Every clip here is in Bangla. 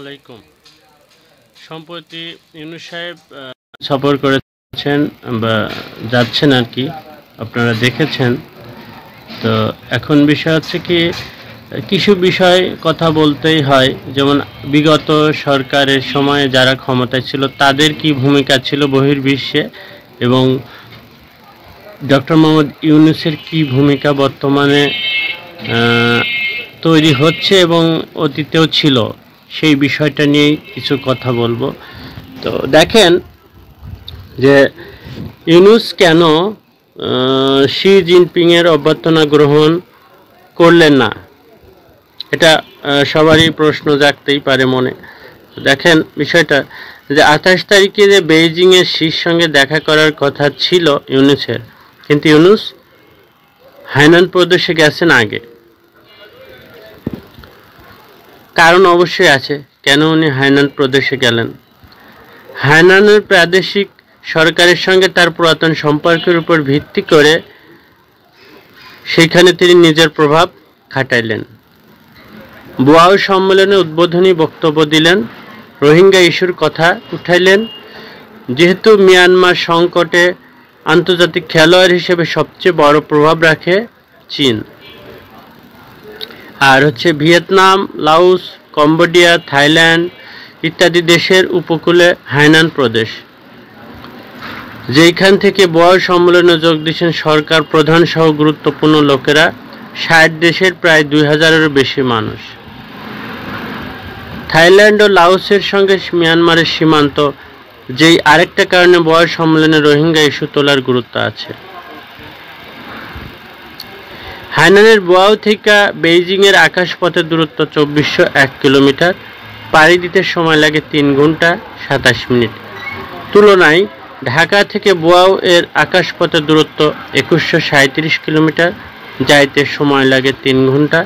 আলাইকুম। সম্প্রতি ইউনূস সাহেব সফর করেছেন বা যাচ্ছেন আর কি, আপনারা দেখেছেন। তো এখন বিষয় হচ্ছে কি, কিছু বিষয় কথা বলতেই হয়, যেমন বিগত সরকারের সময়ে যারা ক্ষমতায় ছিল তাদের কি ভূমিকা ছিল বহির্বিশ্বে, এবং ডক্টর মোহাম্মদ ইউনূসের কি ভূমিকা বর্তমানে তৈরি হচ্ছে এবং অতীতেও ছিল, সেই বিষয়টা নিয়েই কিছু কথা বলবো। তো দেখেন যে ইউনূস কেন শি জিনপিংয়ের অভ্যর্থনা গ্রহণ করলেন না, এটা সবারই প্রশ্ন জাগতেই পারে মনে। দেখেন বিষয়টা যে 28 তারিখে যে বেইজিংয়ের শির সঙ্গে দেখা করার কথা ছিল ইউনূসের, কিন্তু ইউনূস হাইনান প্রদেশে গেছেন আগে। কারণ অবশ্যই আছে কেন উনি হাইনান প্রদেশে গেলেন। হাইনানের প্রাদেশিক সরকারের সঙ্গে তার পুরাতন সম্পর্কের উপর ভিত্তি করে সেখানে তিনি নিজের প্রভাব খাটাইলেন। বোয়াও সম্মেলনে উদ্বোধনী বক্তব্য দিলেন, রোহিঙ্গা ইস্যুর কথা উঠাইলেন। যেহেতু মিয়ানমার সংকটে আন্তর্জাতিক খেলোয়াড় হিসেবে সবচেয়ে বড় প্রভাব রাখে চীন, আর হচ্ছে ভিয়েতনাম, লাওস, কম্বোডিয়া, থাইল্যান্ড ইত্যাদি দেশের উপকূলে হাইনান প্রদেশ, যেইখান থেকে বোয়াও সম্মেলনে যোগ দিয়েছেন সরকার প্রধান সহ গুরুত্বপূর্ণ লোকেরা, 60 দেশের প্রায় 2000-এরও বেশি মানুষ। থাইল্যান্ড ও লাওসের সঙ্গে মিয়ানমারের সীমান্ত, যেই আরেকটা কারণে বোয়াও সম্মেলনে রোহিঙ্গা ইস্যু তোলার গুরুত্ব আছে। হাইনানের বোয়াও থেকে বেইজিংয়ের আকাশপথের দূরত্ব 2401 কিলোমিটার, পাড়ি দিতে সময় লাগে 3 ঘন্টা 27 মিনিট। তুলনায় ঢাকা থেকে বোয়াও এর আকাশপথের দূরত্ব 2137 কিলোমিটার, যাইতে সময় লাগে 3 ঘন্টা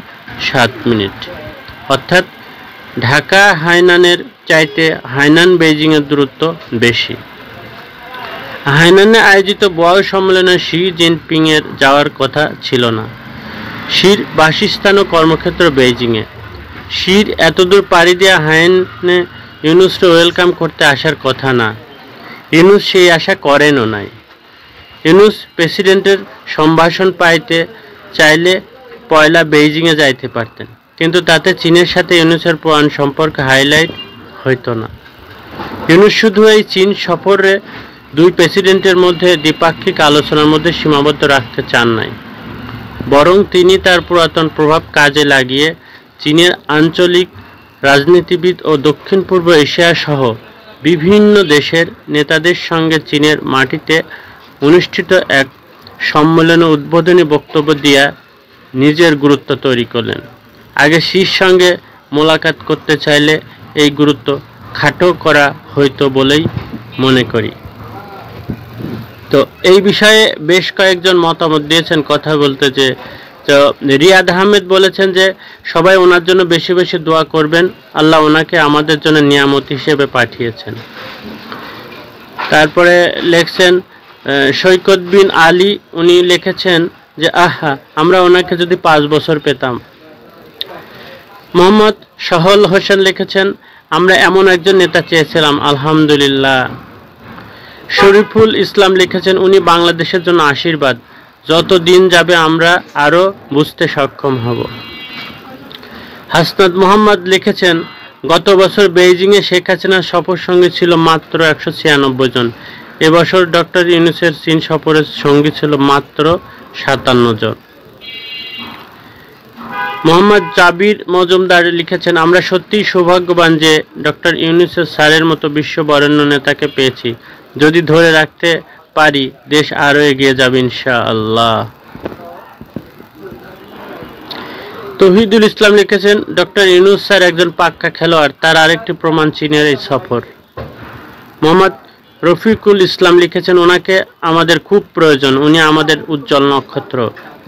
7 মিনিট। অর্থাৎ ঢাকা হাইনানের চাইতে হাইনান বেইজিংয়ের দূরত্ব বেশি। হাইনানে আয়োজিত বোয়াও সম্মেলনে শি জিনপিংয়ের যাওয়ার কথা ছিল না। শির বাসস্থান ও কর্মক্ষেত্র বেইজিংয়ে। শির এতদূর পাড়ি দেওয়া হাইনে ইউনূসকে ওয়েলকাম করতে আসার কথা না। ইউনূস সেই আশা করেনও নাই। ইউনূস প্রেসিডেন্টের সম্ভাষণ পাইতে চাইলে পয়লা বেইজিংয়ে যাইতে পারতেন, কিন্তু তাতে চীনের সাথে ইউনূসের পুরান সম্পর্ক হাইলাইট হইতো না। ইউনূস শুধু এই চীন সফরে দুই প্রেসিডেন্টের মধ্যে দ্বিপাক্ষিক আলোচনার মধ্যে সীমাবদ্ধ রাখতে চান নাই, বরং তিনি তার পুরাতন প্রভাব কাজে লাগিয়ে চীনের আঞ্চলিক রাজনীতিবিদ ও দক্ষিণ পূর্ব এশিয়া সহ বিভিন্ন দেশের নেতাদের সঙ্গে চীনের মাটিতে অনুষ্ঠিত এক সম্মেলনে উদ্বোধনী বক্তব্য দিয়া নিজের গুরুত্ব তৈরি করলেন। আগে শির সঙ্গে মোলাকাত করতে চাইলে এই গুরুত্ব খাটো করা হইতো বলেই মনে করি। তো এই বিষয়ে বেশ কয়েকজন মতামত দিয়েছেন কথা বলতে। যে তো রিয়াদ আহমেদ বলেছেন যে সবাই ওনার জন্য বেশি বেশি দোয়া করবেন, আল্লাহ ওনাকে আমাদের জন্য নিয়ামত হিসেবে পাঠিয়েছেন। তারপরে লেখছেন সৈকত বিন আলী, উনি লিখেছেন যে আহা, আমরা ওনাকে যদি 5 বছর পেতাম। মোহাম্মদ সহল হোসেন লিখেছেন আমরা এমন একজন নেতা চেয়েছিলাম, আলহামদুলিল্লাহ। শরীফুল ইসলাম লিখেছেন উনি বাংলাদেশের জন্য আশীর্বাদ, যত দিন যাবে আমরা আরও বুঝতে সক্ষম হব। হাসনাত মোহাম্মদ লিখেছেন গত বছর বেইজিংয়ে শেখ হাসিনার সফর সঙ্গী ছিল মাত্র 196 জন, এবছর ডক্টর ইউনূসের চীন সফরের সঙ্গী ছিল মাত্র 57 জন। মোহাম্মদ জাবির মজুমদার লিখেছেন আমরা সত্যিই সৌভাগ্যবান যে ডক্টর ইউনূসের স্যারের মতো বিশ্ব বরেণ্য নেতাকে পেয়েছি। যদি ধরে রাখতে পারি দেশ আরও এগিয়ে যাবে ইনশাআল্লাহ। তৌহিদুল ইসলাম লিখেছেন ডক্টর ইউনূস স্যার একজন পাক্কা খেলোয়াড়, তার আরেকটি প্রমাণ চীনের এই সফর। মোহাম্মদ রফিকুল ইসলাম লিখেছেন ওনাকে আমাদের খুব প্রয়োজন, উনি আমাদের উজ্জ্বল নক্ষত্র,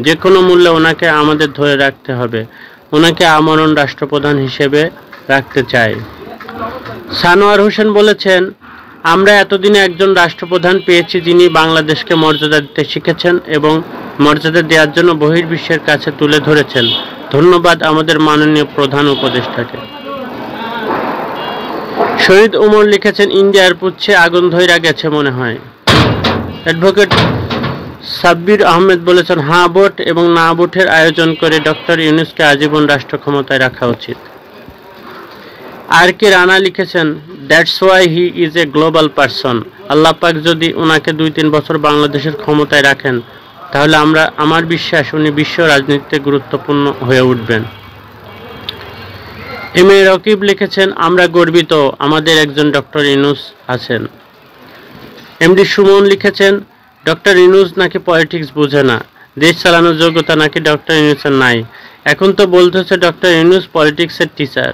যে কোনো মূল্যে ওনাকে আমাদের ধরে রাখতে হবে, ওনাকে আমরণ রাষ্ট্রপ্রধান হিসেবে রাখতে চাই। সানোয়ার হোসেন বলেছেন আমরা এতদিনে একজন রাষ্ট্রপ্রধান পেয়েছি যিনি বাংলাদেশকে মর্যাদা দিতে শিখেছেন এবং মর্যাদা দেওয়ার জন্য বহির্বিশ্বের কাছে তুলে ধরেছেন। ধন্যবাদ আমাদের মাননীয় প্রধান উপদেষ্টাকে। শহীদ উমর লিখেছেন, ইন্ডিয়ার পুচ্ছে আগুন ধইরা গেছে মনে হয়। অ্যাডভোকেট সাব্বির আহমেদ বলেছেন, হ্যাঁ ভোট এবং না ভোটের আয়োজন করে ডক্টর ইউনূসকে আজীবন রাষ্ট্র ক্ষমতায় রাখা উচিত। আর কে রানা লিখেছেন, that's why he is a global person. আল্লাহ পাক যদি ওনাকে 2-3 বছর বাংলাদেশের ক্ষমতায় রাখেন, তাহলে আমার বিশ্বাস উনি বিশ্ব রাজনীতিতে গুরুত্বপূর্ণ হয়ে উঠবেন। এম এ রকিব লিখেছেন, আমরা গর্বিত আমাদের একজন ডক্টর ইউনূস আছেন। এমডি সুমন লিখেছেন, ডক্টর ইউনূস নাকি পলিটিক্স বুঝে না, দেশ চালানোর যোগ্যতা নাকি ডক্টর ইউনূসের নাই। এখন তো বলতে হচ্ছে ডক্টর ইউনূস পলিটিক্সের টিচার।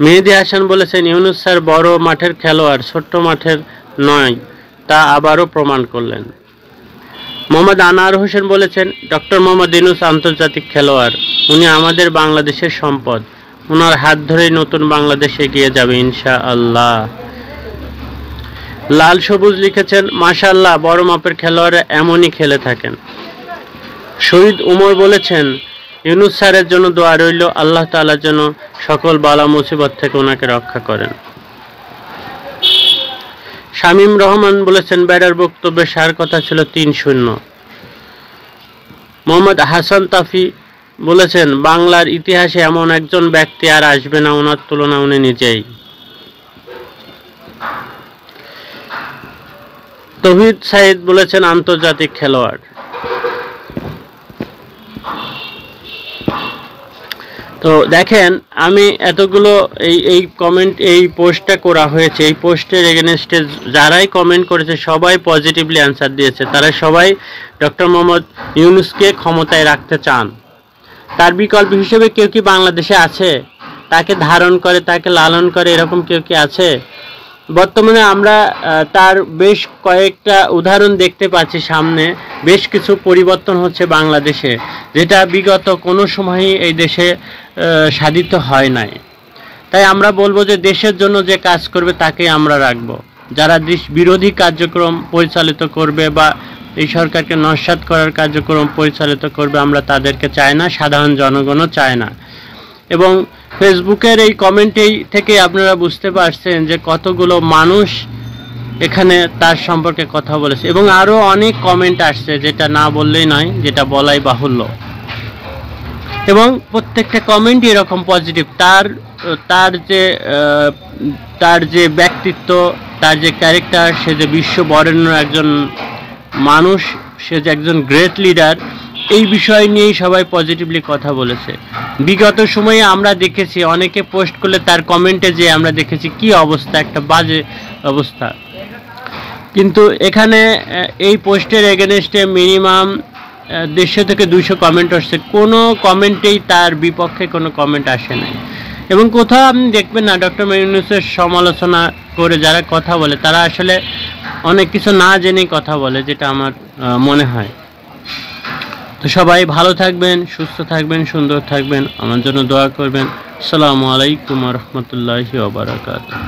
মেহেদি হাসান বলেছেন, ইউনূস স্যার বড় মাঠের খেলোয়াড়, ছোট্ট মাঠের নয়, তা আবারও প্রমাণ করলেন। মোহাম্মদ আনোয়ার হোসেন বলেছেন, ডক্টর মোহাম্মদ ইউনূস আন্তর্জাতিক খেলোয়াড়, উনি আমাদের বাংলাদেশের সম্পদ, ওনার হাত ধরেই নতুন বাংলাদেশ এগিয়ে যাবে ইনশাআল্লাহ। লাল সবুজ লিখেছেন, মাশাআল্লাহ বড় মাপের খেলোয়াড়রা এমনই খেলে থাকেন। শহীদ উমর বলেছেন, ইউনূস স্যারের জন্য দোয়া রইল, আল্লাহ তাআলা যেন সকল বালা মুসিবত থেকে ওনাকে রক্ষা করেন। শামীম রহমান বলেছেন, ব্যাডার বক্তব্যের সার কথা ছিল 3-0। মোহাম্মদ হাসান তাফি বলেছেন, বাংলার ইতিহাসে এমন একজন ব্যক্তি আর আসবে না, ওনার তুলনা উনি নিজেই। তৌহিদ সাইদ বলেছেন, আন্তর্জাতিক খেলোয়াড়। তো দেখেন, আমি এতগুলো এই কমেন্ট, এই পোস্টটা করা হয়েছে, এই পোস্টের এগেনস্টে যারাই কমেন্ট করেছে সবাই পজিটিভলি অ্যান্সার দিয়েছে। তারা সবাই ডক্টর মোহাম্মদ ইউনূসকে ক্ষমতায় রাখতে চান। তার বিকল্প হিসেবে কেউ কি বাংলাদেশে আছে? তাকে ধারণ করে, তাকে লালন করে, এরকম কেউ কি আছে? বর্তমানে আমরা তার বেশ কয়েকটা উদাহরণ দেখতে পাচ্ছি সামনে। বেশ কিছু পরিবর্তন হচ্ছে বাংলাদেশে, যেটা বিগত কোনো সময়ই এই দেশে সাধিত হয় নাই। তাই আমরা বলবো যে দেশের জন্য যে কাজ করবে তাকেই আমরা রাখব। যারা দেশ বিরোধী কার্যক্রম পরিচালিত করবে বা এই সরকারকে নস্যাৎ করার কার্যক্রম পরিচালিত করবে, আমরা তাদেরকে চাই না, সাধারণ জনগণও চায় না। এবং ফেসবুকের এই কমেন্টেই থেকে আপনারা বুঝতে পারছেন যে কতগুলো মানুষ এখানে তার সম্পর্কে কথা বলেছে, এবং আরও অনেক কমেন্ট আসছে যেটা না বললেই নয়, যেটা বলাই বাহুল্য। এবং প্রত্যেকটা কমেন্টই এরকম পজিটিভ। তার যে ব্যক্তিত্ব, তার যে ক্যারেক্টার, সে যে বিশ্ব বরেণ্য একজন মানুষ, সে যে একজন গ্রেট লিডার, এই বিষয় নিয়েই সবাই পজিটিভলি কথা বলেছে। বিগত সময়ে আমরা দেখেছি অনেকে পোস্ট করলে তার কমেন্টে যে আমরা দেখেছি কি অবস্থা, একটা বাজে অবস্থা। কিন্তু এখানে এই পোস্টের এগেনস্টে মিনিমাম 150 থেকে 200 কমেন্ট আসছে, কোনো কমেন্টেই তার বিপক্ষে কোনো কমেন্ট আসে নাই। এবং কোথাও আপনি দেখবেন না ডক্টর ইউনূসের সমালোচনা করে যারা কথা বলে তারা আসলে অনেক কিছু না জেনেই কথা বলে, যেটা আমার মনে হয়। তো সবাই ভালো থাকবেন, সুস্থ থাকবেন, সুন্দর থাকবেন, আমার জন্য দোয়া করবেন। আসসালামু আলাইকুম ওয়া রাহমাতুল্লাহি ওয়া বারাকাতুহু।